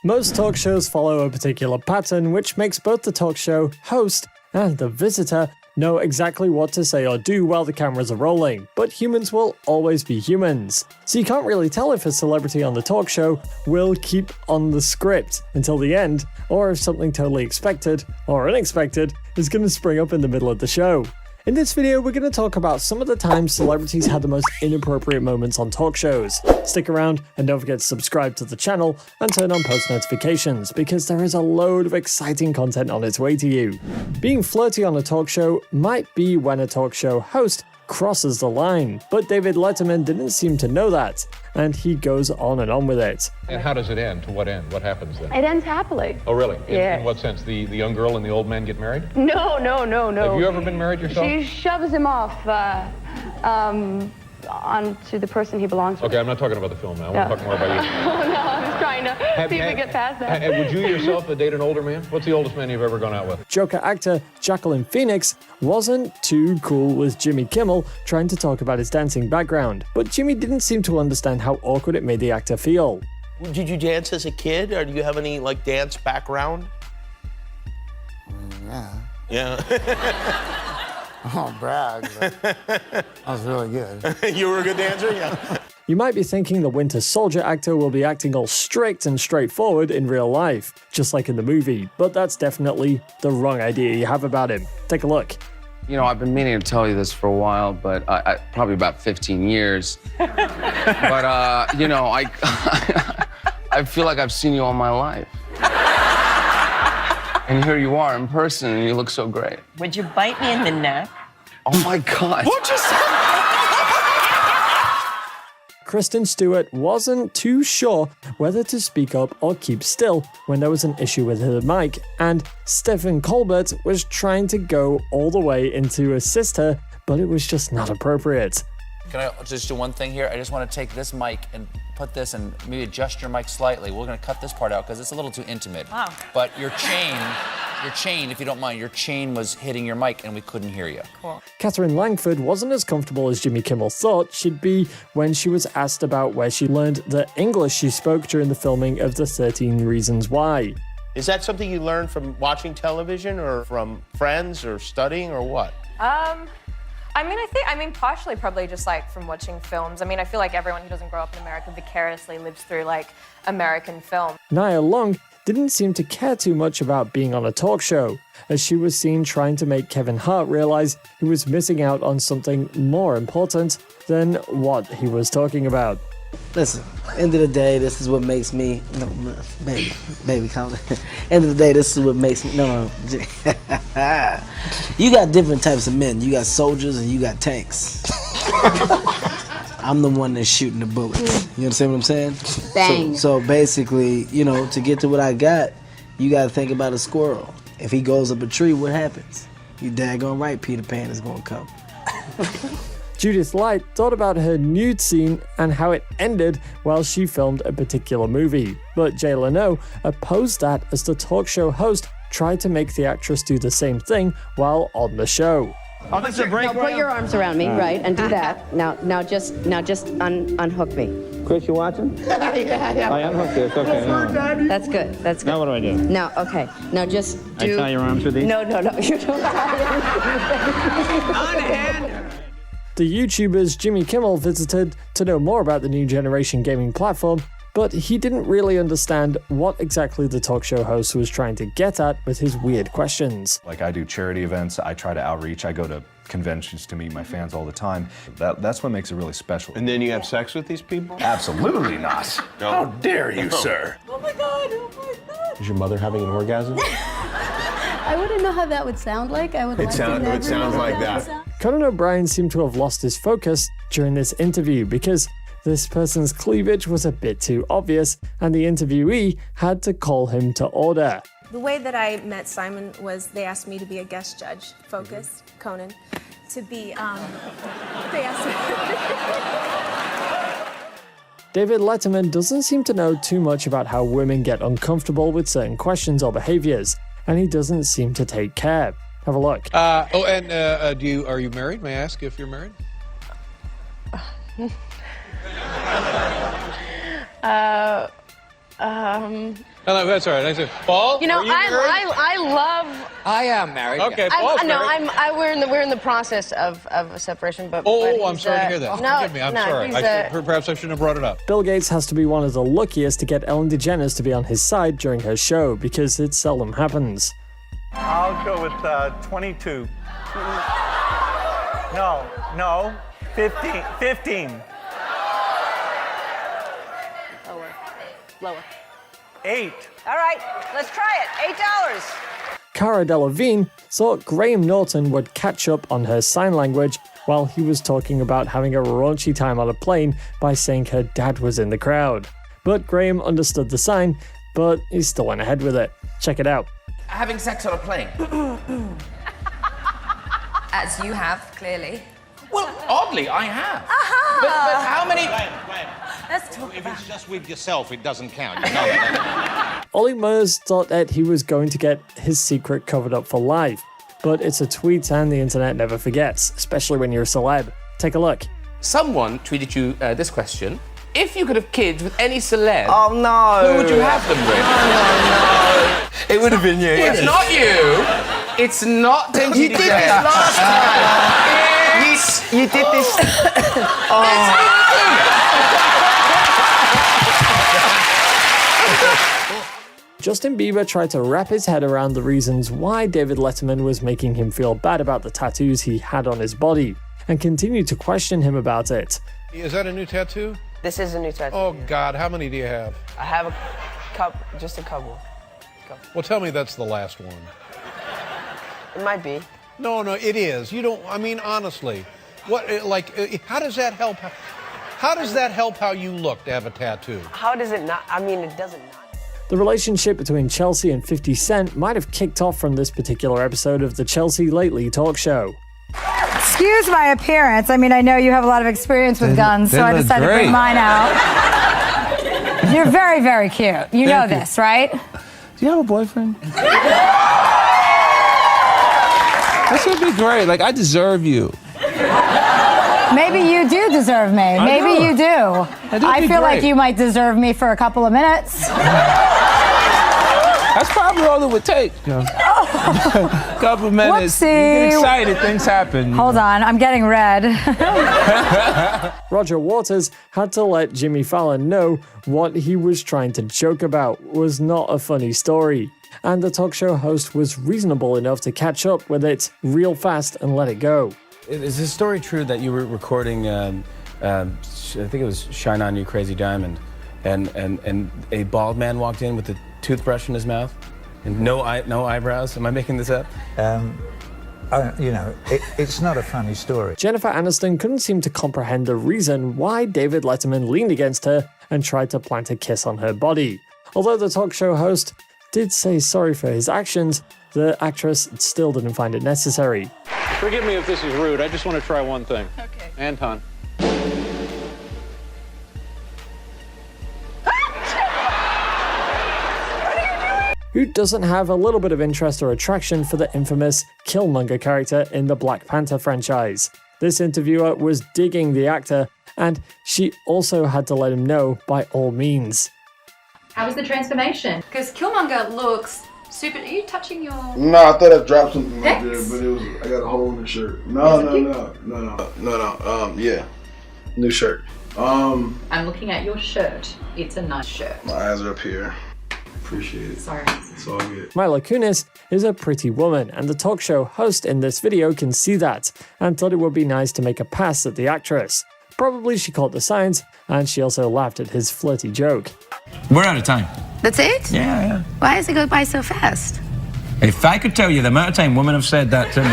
Most talk shows follow a particular pattern, which makes both the talk show host and the visitor know exactly what to say or do while the cameras are rolling, but humans will always be humans. So you can't really tell if a celebrity on the talk show will keep on the script until the end, or if something totally expected or unexpected is going to spring up in the middle of the show. In this video, we're going to talk about some of the times celebrities had the most inappropriate moments on talk shows. Stick around and don't forget to subscribe to the channel and turn on post notifications, because there is a load of exciting content on its way to you. Being flirty on a talk show might be when a talk show host crosses the line, but David Letterman didn't seem to know that, and he goes on and on with it. And how does it end? To what end? What happens then? It ends happily. Oh, really? Yeah. In what sense? The young girl and the old man get married? No. Have you ever been married yourself? She shoves him off onto the person he belongs to. Okay, I'm not talking about the film now. I want to talk more about you. Oh, no, I was trying to see if we get past that. Would you yourself date an older man? What's the oldest man you've ever gone out with? Joker actor Jacqueline Phoenix wasn't too cool with Jimmy Kimmel trying to talk about his dancing background, but Jimmy didn't seem to understand how awkward it made the actor feel. Did you dance as a kid, or do you have any, dance background? Yeah. I won't brag, but I was really good. You were a good dancer? Yeah. You might be thinking the Winter Soldier actor will be acting all strict and straightforward in real life, just like in the movie, but that's definitely the wrong idea you have about him. Take a look. You know, I've been meaning to tell you this for a while, but probably about 15 years. But, you know, I feel like I've seen you all my life. And here you are in person, and you look so great. Would you bite me in the neck? Oh, my God. What'd you say? Kristen Stewart wasn't too sure whether to speak up or keep still when there was an issue with her mic, and Stephen Colbert was trying to go all the way in to assist her, but it was just not appropriate. Can I just do one thing here? I just want to take this mic and put this and maybe adjust your mic slightly. We're going to cut this part out because it's a little too intimate. Wow. But your chain, if you don't mind, your chain was hitting your mic and we couldn't hear you. Cool. Catherine Langford wasn't as comfortable as Jimmy Kimmel thought she'd be when she was asked about where she learned the English she spoke during the filming of the 13 Reasons Why. Is that something you learned from watching television or from friends or studying or what? I mean, partially probably just from watching films. I mean, I feel like everyone who doesn't grow up in America vicariously lives through American film. Nia Long didn't seem to care too much about being on a talk show, as she was seen trying to make Kevin Hart realize he was missing out on something more important than what he was talking about. Listen, end of the day, this is what makes me, no, baby, calm down. End of the day, this is what makes me, no. You got different types of men. You got soldiers and you got tanks. I'm the one that's shooting the bullets. You understand what I'm saying? Bang. So basically, you know, to get to what I got, you got to think about a squirrel. If he goes up a tree, what happens? You daggone right, Peter Pan is going to come. Judith Light thought about her nude scene and how it ended while she filmed a particular movie, but Jay Leno opposed that as the talk show host tried to make the actress do the same thing while on the show. Oh, this is a break. Now put your arms around me, right, and do that. Now just unhook me. Chris, you watching? Yeah. I unhooked this. Okay. No. That's good. That's good. Now what do I do? Now, okay. Now just do. I tie your arms with these? No. You don't. The YouTubers Jimmy Kimmel visited to know more about the new generation gaming platform, but he didn't really understand what exactly the talk show host was trying to get at with his weird questions. Like, I do charity events, I try to outreach, I go to conventions to meet my fans all the time. That's what makes it really special. And then you have sex with these people? Absolutely not. How dare you, sir? Oh my God. Is your mother having an orgasm? I wouldn't know how that would sound like. It sounds like that. Conan O'Brien seemed to have lost his focus during this interview because this person's cleavage was a bit too obvious, and the interviewee had to call him to order. The way that I met Simon was they asked me to be a guest judge, Focus, Conan, to be, they asked me. David Letterman doesn't seem to know too much about how women get uncomfortable with certain questions or behaviors, and he doesn't seem to take care. Have a look. Are you married? May I ask if you're married? Oh, no, that's all right. I said, Paul, You know, are you married? I love. I am married. Okay, Paul's No, married. we're in the process of a separation, but. Oh, but I'm he's, sorry to hear that. No, Forgive me. I'm no, sorry. he's, Perhaps I shouldn't have brought it up. Bill Gates has to be one of the luckiest to get Ellen DeGeneres to be on his side during her show, because it seldom happens. I'll go with 22. No, 15. 15. Lower. 8. All right, let's try it. $8. Cara Delevingne thought Graham Norton would catch up on her sign language while he was talking about having a raunchy time on a plane by saying her dad was in the crowd. But Graham understood the sign, but he still went ahead with it. Check it out. Having sex on a plane. As you have, clearly. Well, oddly, I have. But how many... Let's talk If it's just with yourself, it doesn't count. You know that. Ollie Murs thought that he was going to get his secret covered up for life, but it's a tweet and the internet never forgets, especially when you're a celeb. Take a look. Someone tweeted you this question. If you could have kids with any celeb, Oh no! who would you have them with? No. It would have been you. It's not you. It's not Tim You did this last time. You did this. Justin Bieber tried to wrap his head around the reasons why David Letterman was making him feel bad about the tattoos he had on his body, and continued to question him about it. Is that a new tattoo? This is a new tattoo. Oh, God, how many do you have? I have a couple, just a couple. Well, tell me that's the last one. It might be. No, it is. You don't, I mean, honestly. What, how does that help? How does that help how you look to have a tattoo? How does it not? I mean, it doesn't not. The relationship between Chelsea and 50 Cent might have kicked off from this particular episode of the Chelsea Lately talk show. Excuse my appearance. I mean, I know you have a lot of experience with guns, so I decided to bring mine out. You're very, very cute. You know this, right? Do you have a boyfriend? This would be great. Like, I deserve you. Maybe you do deserve me. Maybe you do. I feel like you might deserve me for a couple of minutes. That's probably all it would take. Couple minutes. Whoopsie. You get excited, things happen. Hold on, I'm getting red. Roger Waters had to let Jimmy Fallon know what he was trying to joke about was not a funny story, and the talk show host was reasonable enough to catch up with it real fast and let it go. Is this story true that you were recording, I think it was Shine On You Crazy Diamond, and a bald man walked in with a toothbrush in his mouth and no eyebrows? Am I making this up? It's not a funny story. Jennifer Aniston couldn't seem to comprehend the reason why David Letterman leaned against her and tried to plant a kiss on her body. Although the talk show host did say sorry for his actions, the actress still didn't find it necessary. Forgive me if this is rude. I just want to try one thing. Okay. Anton. Who doesn't have a little bit of interest or attraction for the infamous Killmonger character in the Black Panther franchise? This interviewer was digging the actor, and she also had to let him know by all means. How was the transformation? Because Killmonger looks super. Are you touching your? No, I thought I dropped something right there, X? but it was. I got a hole in the shirt. No. Yeah, new shirt. I'm looking at your shirt. It's a nice shirt. My eyes are up here. Appreciate it. Sorry. It's all good. Mila Kunis is a pretty woman, and the talk show host in this video can see that, and thought it would be nice to make a pass at the actress. Probably she caught the signs, and she also laughed at his flirty joke. We're out of time. That's it? Yeah. Why does it go by so fast? If I could tell you the amount of time women have said that to me.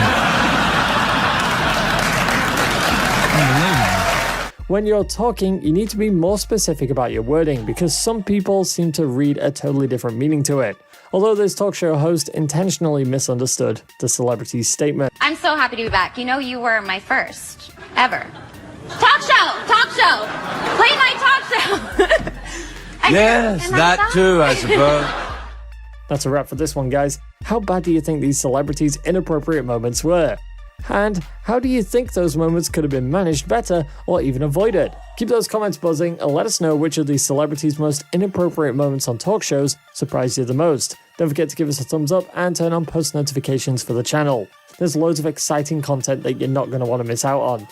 When you're talking, you need to be more specific about your wording because some people seem to read a totally different meaning to it. Although this talk show host intentionally misunderstood the celebrity's statement. I'm so happy to be back. You know, you were my first ever. Talk show. Play my talk show. Yes, that too, I suppose. That's a wrap for this one, guys. How bad do you think these celebrities' inappropriate moments were? And how do you think those moments could have been managed better or even avoided? Keep those comments buzzing and let us know which of these celebrities' most inappropriate moments on talk shows surprised you the most. Don't forget to give us a thumbs up and turn on post notifications for the channel. There's loads of exciting content that you're not going to want to miss out on.